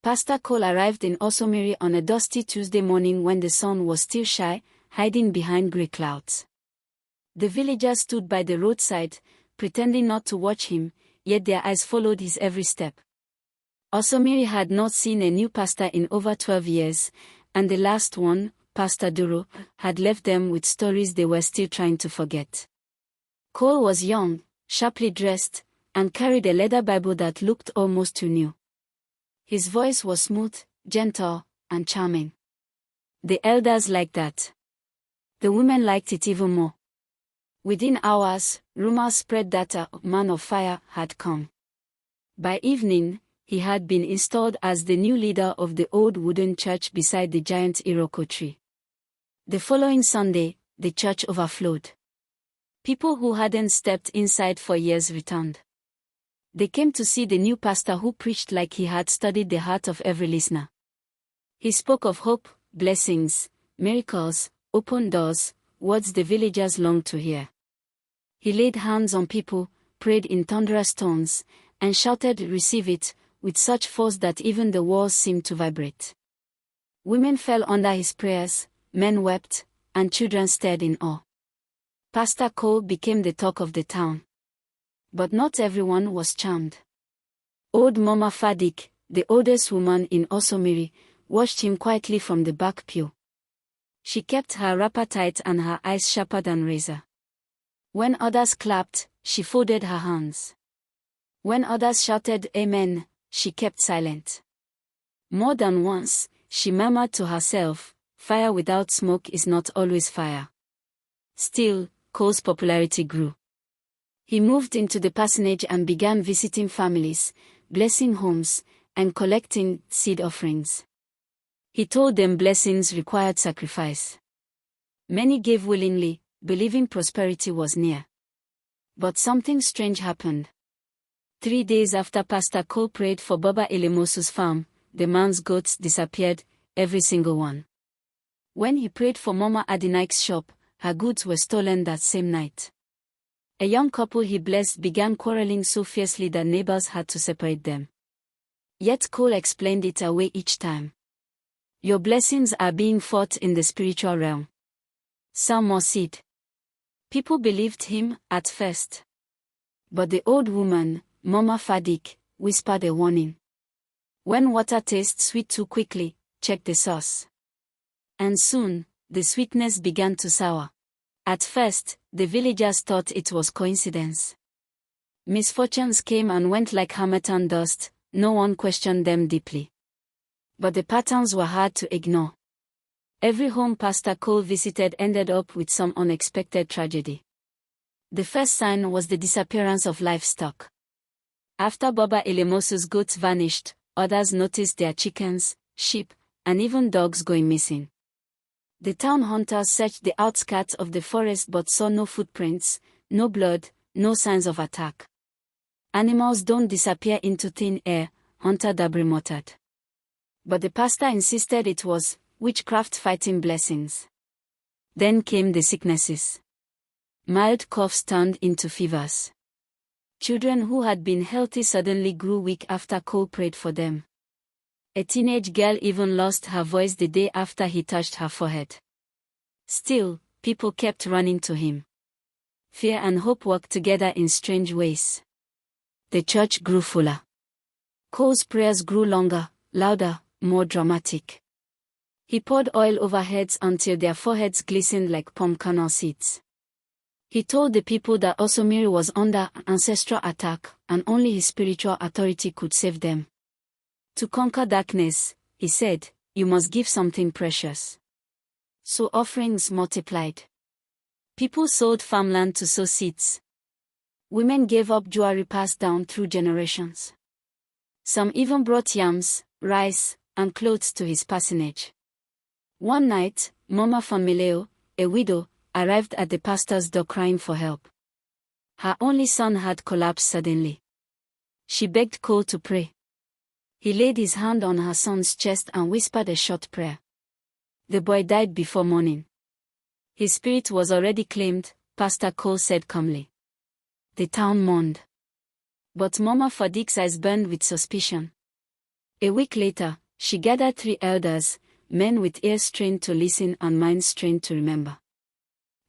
Pastor Cole arrived in Osomiri on a dusty Tuesday morning when the sun was still shy, hiding behind grey clouds. The villagers stood by the roadside, pretending not to watch him, yet their eyes followed his every step. Osomiri had not seen a new pastor in over 12 years, and the last one, Pastor Duro, had left them with stories they were still trying to forget. Cole was young, sharply dressed, and carried a leather Bible that looked almost too new. His voice was smooth, gentle, and charming. The elders liked that. The women liked it even more. Within hours, rumors spread that a man of fire had come. By evening, he had been installed as the new leader of the old wooden church beside the giant Iroko tree. The following Sunday, the church overflowed. People who hadn't stepped inside for years returned. They came to see the new pastor who preached like he had studied the heart of every listener. He spoke of hope, blessings, miracles, open doors, words the villagers longed to hear. He laid hands on people, prayed in thunderous tones, and shouted, "Receive it," with such force that even the walls seemed to vibrate. Women fell under his prayers, men wept, and children stared in awe. Pastor Cole became the talk of the town. But not everyone was charmed. Old Mama Fadik, the oldest woman in Osomiri, watched him quietly from the back pew. She kept her wrapper tight and her eyes sharper than razor. When others clapped, she folded her hands. When others shouted "Amen," she kept silent. More than once, she murmured to herself, "Fire without smoke is not always fire." Still, Cole's popularity grew. He moved into the parsonage and began visiting families, blessing homes, and collecting seed offerings. He told them blessings required sacrifice. Many gave willingly, believing prosperity was near. But something strange happened. 3 days after Pastor Cole prayed for Baba Elemosu's farm, the man's goats disappeared, every single one. When he prayed for Mama Adinaik's shop, her goods were stolen that same night. A young couple he blessed began quarreling so fiercely that neighbors had to separate them. Yet Cole explained it away each time. Your blessings are being fought in the spiritual realm. Sow more seed. People believed him at first. But the old woman, Mama Fadik, whispered a warning. When water tastes sweet too quickly, check the source. And soon, the sweetness began to sour. At first, the villagers thought it was coincidence. Misfortunes came and went like harmattan dust, no one questioned them deeply. But the patterns were hard to ignore. Every home Pastor Cole visited ended up with some unexpected tragedy. The first sign was the disappearance of livestock. After Baba Elemosu's goats vanished, others noticed their chickens, sheep, and even dogs going missing. The town hunters searched the outskirts of the forest but saw no footprints, no blood, no signs of attack. Animals don't disappear into thin air, Hunter Dabri muttered. But the pastor insisted it was witchcraft fighting blessings. Then came the sicknesses. Mild coughs turned into fevers. Children who had been healthy suddenly grew weak after Cole prayed for them. A teenage girl even lost her voice the day after he touched her forehead. Still, people kept running to him. Fear and hope worked together in strange ways. The church grew fuller. Cole's prayers grew longer, louder, more dramatic. He poured oil over heads until their foreheads glistened like palm kernel seeds. He told the people that Osomiri was under an ancestral attack, and only his spiritual authority could save them. To conquer darkness, he said, you must give something precious. So offerings multiplied. People sold farmland to sow seeds. Women gave up jewelry passed down through generations. Some even brought yams, rice, and clothes to his parsonage. One night, Mama Famileo, a widow, arrived at the pastor's door crying for help. Her only son had collapsed suddenly. She begged Cole to pray. He laid his hand on her son's chest and whispered a short prayer. The boy died before morning. His spirit was already claimed, Pastor Cole said calmly. The town mourned. But Mama Fadik's eyes burned with suspicion. A week later, she gathered 3 elders, men with ears trained to listen and minds trained to remember.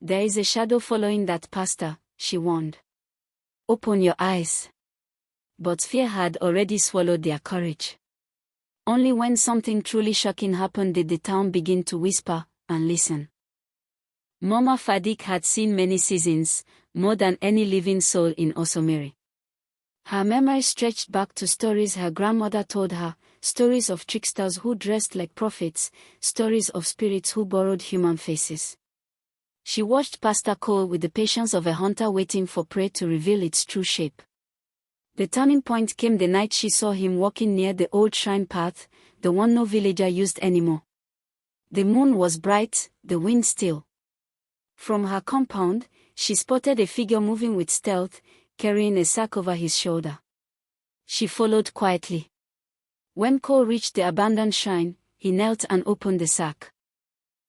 There is a shadow following that pastor, she warned. Open your eyes. But fear had already swallowed their courage. Only when something truly shocking happened did the town begin to whisper and listen. Mama Fadik had seen many seasons, more than any living soul in Osomiri. Her memory stretched back to stories her grandmother told her, stories of tricksters who dressed like prophets, stories of spirits who borrowed human faces. She watched Pastor Cole with the patience of a hunter waiting for prey to reveal its true shape. The turning point came the night she saw him walking near the old shrine path, the one no villager used anymore. The moon was bright, the wind still. From her compound, she spotted a figure moving with stealth, carrying a sack over his shoulder. She followed quietly. When Cole reached the abandoned shrine, he knelt and opened the sack.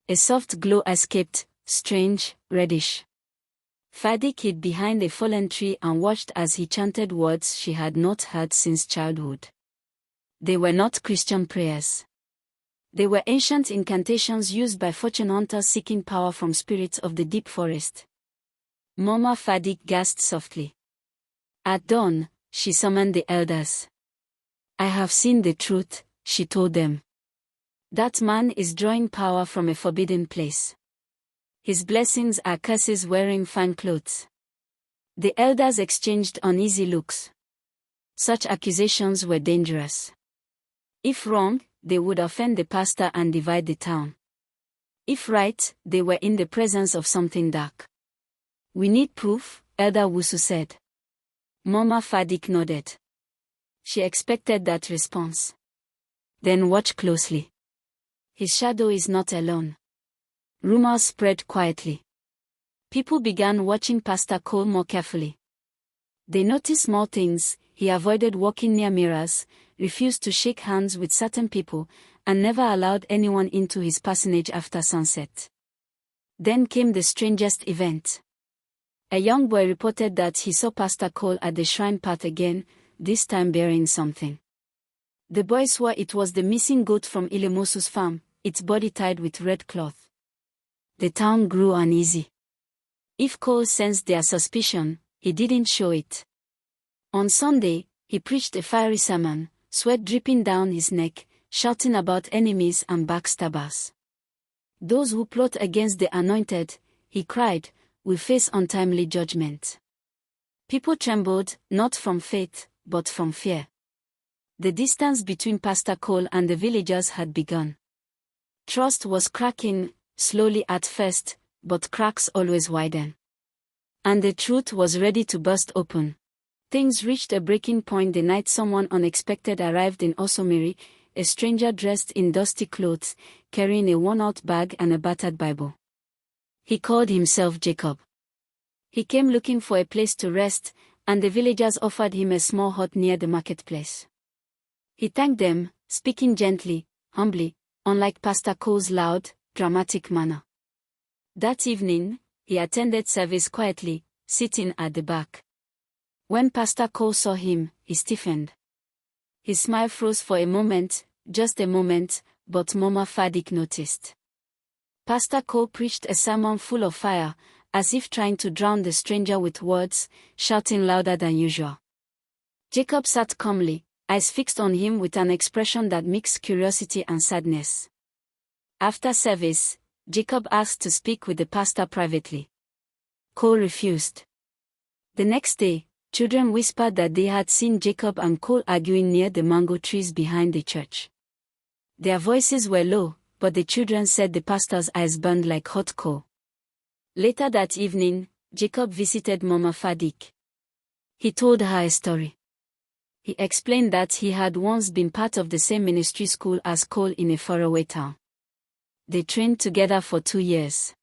A soft glow escaped, strange, reddish. Fadik hid behind a fallen tree and watched as he chanted words she had not heard since childhood. They were not Christian prayers. They were ancient incantations used by fortune hunters seeking power from spirits of the deep forest. Mama Fadik gasped softly. At dawn, she summoned the elders. I have seen the truth, she told them. That man is drawing power from a forbidden place. His blessings are curses wearing fine clothes. The elders exchanged uneasy looks. Such accusations were dangerous. If wrong, they would offend the pastor and divide the town. If right, they were in the presence of something dark. We need proof, Elder Wusu said. Mama Fadik nodded. She expected that response. Then watch closely. His shadow is not alone. Rumors spread quietly. People began watching Pastor Cole more carefully. They noticed small things: he avoided walking near mirrors, refused to shake hands with certain people, and never allowed anyone into his parsonage after sunset. Then came the strangest event. A young boy reported that he saw Pastor Cole at the shrine path again, this time bearing something. The boy swore it was the missing goat from Ilemosu's farm, its body tied with red cloth. The town grew uneasy. If Cole sensed their suspicion, he didn't show it. On Sunday, he preached a fiery sermon, sweat dripping down his neck, shouting about enemies and backstabbers. Those who plot against the anointed, he cried, will face untimely judgment. People trembled, not from faith, but from fear. The distance between Pastor Cole and the villagers had begun. Trust was cracking, slowly at first, but cracks always widen. And the truth was ready to burst open. Things reached a breaking point the night someone unexpected arrived in Osomiri, a stranger dressed in dusty clothes, carrying a worn-out bag and a battered Bible. He called himself Jacob. He came looking for a place to rest, and the villagers offered him a small hut near the marketplace. He thanked them, speaking gently, humbly, unlike Pastor Cole's loud, dramatic manner. That evening, he attended service quietly, sitting at the back. When Pastor Cole saw him, he stiffened. His smile froze for a moment, just a moment, but Mama Fadik noticed. Pastor Cole preached a sermon full of fire, as if trying to drown the stranger with words, shouting louder than usual. Jacob sat calmly, eyes fixed on him with an expression that mixed curiosity and sadness. After service, Jacob asked to speak with the pastor privately. Cole refused. The next day, children whispered that they had seen Jacob and Cole arguing near the mango trees behind the church. Their voices were low, but the children said the pastor's eyes burned like hot coal. Later that evening, Jacob visited Mama Fadik. He told her a story. He explained that he had once been part of the same ministry school as Cole in a faraway town. They trained together for 2 years.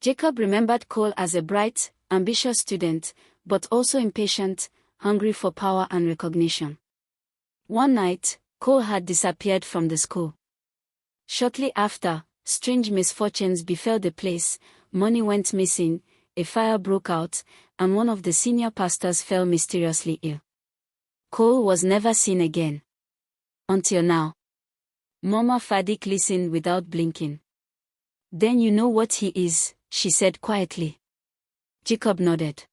Jacob remembered Cole as a bright, ambitious student, but also impatient, hungry for power and recognition. One night, Cole had disappeared from the school. Shortly after, strange misfortunes befell the place, money went missing, a fire broke out, and one of the senior pastors fell mysteriously ill. Cole was never seen again. Until now. Mama Fadik listened without blinking. Then you know what he is, she said quietly. Jacob nodded.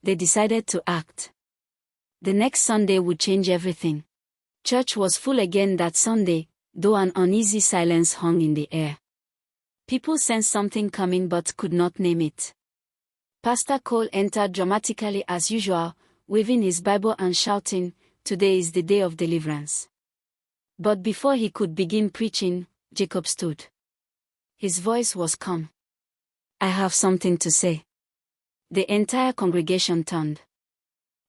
They decided to act. The next Sunday would change everything. Church was full again that Sunday, though an uneasy silence hung in the air. People sensed something coming but could not name it. Pastor Cole entered dramatically as usual, waving his Bible and shouting, "Today is the day of deliverance." But before he could begin preaching, Jacob stood. His voice was calm. "I have something to say." The entire congregation turned.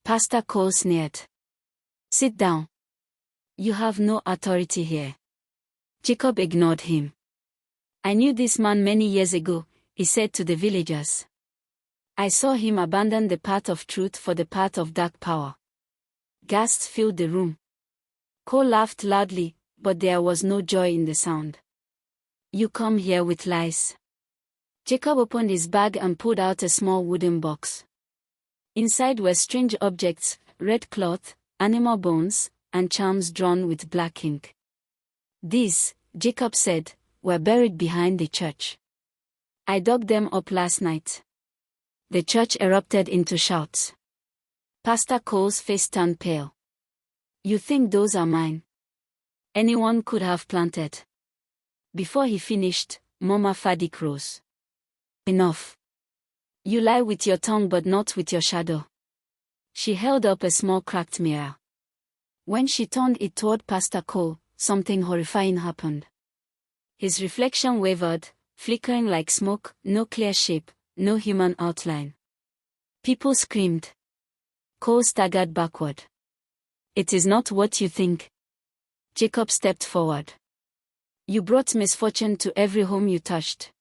Pastor Cole sneered. "Sit down. You have no authority here." Jacob ignored him. "I knew this man many years ago," he said to the villagers. "I saw him abandon the path of truth for the path of dark power." Gasps filled the room. Cole laughed loudly, but there was no joy in the sound. "You come here with lies." Jacob opened his bag and pulled out a small wooden box. Inside were strange objects, red cloth, animal bones, and charms drawn with black ink. "These," Jacob said, "were buried behind the church. I dug them up last night." The church erupted into shouts. Pastor Cole's face turned pale. "You think those are mine? Anyone could have planted." Before he finished, Mama Fadik rose. "Enough. You lie with your tongue but not with your shadow." She held up a small cracked mirror. When she turned it toward Pastor Cole, something horrifying happened. His reflection wavered, flickering like smoke, no clear shape, no human outline. People screamed. Cole staggered backward. "It is not what you think." Jacob stepped forward. "You brought misfortune to every home you touched.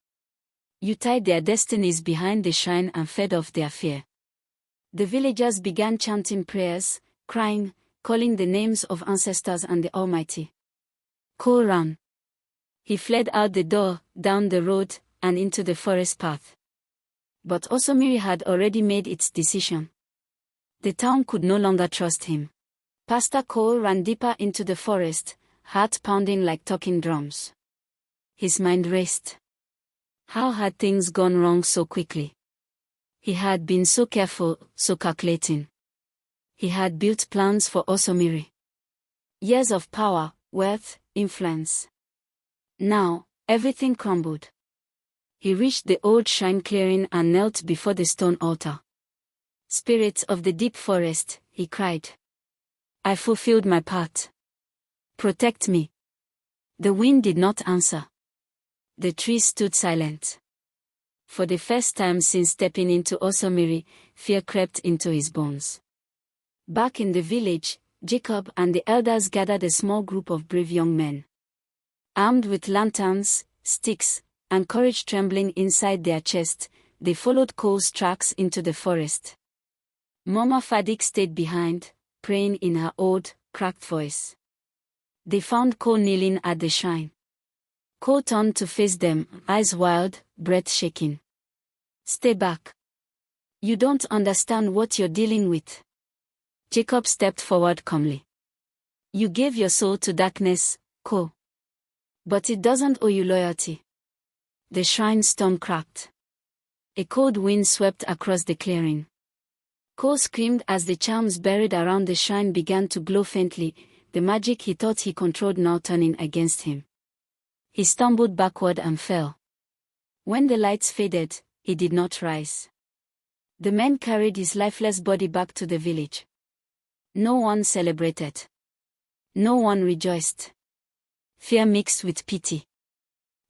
You tied their destinies behind the shrine and fed off their fear." The villagers began chanting prayers, crying, calling the names of ancestors and the Almighty. Cole ran. He fled out the door, down the road, and into the forest path. But Osomiri had already made its decision. The town could no longer trust him. Pastor Cole ran deeper into the forest, heart pounding like talking drums. His mind raced. How had things gone wrong so quickly? He had been so careful, so calculating. He had built plans for Osomiri. Years of power, wealth, influence. Now, everything crumbled. He reached the old shrine clearing and knelt before the stone altar. "Spirits of the deep forest," he cried. "I fulfilled my part. Protect me." The wind did not answer. The trees stood silent. For the first time since stepping into Osomiri, fear crept into his bones. Back in the village, Jacob and the elders gathered a small group of brave young men. Armed with lanterns, sticks, and courage trembling inside their chests, they followed Cole's tracks into the forest. Mama Fadik stayed behind, praying in her old, cracked voice. They found Cole kneeling at the shrine. Cole turned to face them, eyes wild, breath shaking. "Stay back. You don't understand what you're dealing with." Jacob stepped forward calmly. "You gave your soul to darkness, Cole. But it doesn't owe you loyalty." The shrine stone cracked. A cold wind swept across the clearing. Cole screamed as the charms buried around the shrine began to glow faintly, the magic he thought he controlled now turning against him. He stumbled backward and fell. When the lights faded, he did not rise. The men carried his lifeless body back to the village. No one celebrated. No one rejoiced. Fear mixed with pity.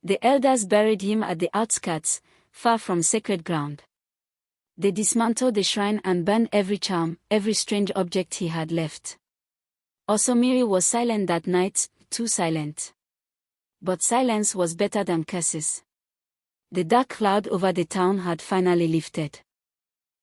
The elders buried him at the outskirts, far from sacred ground. They dismantled the shrine and burned every charm, every strange object he had left. Osomiri was silent that night, too silent. But silence was better than curses. The dark cloud over the town had finally lifted.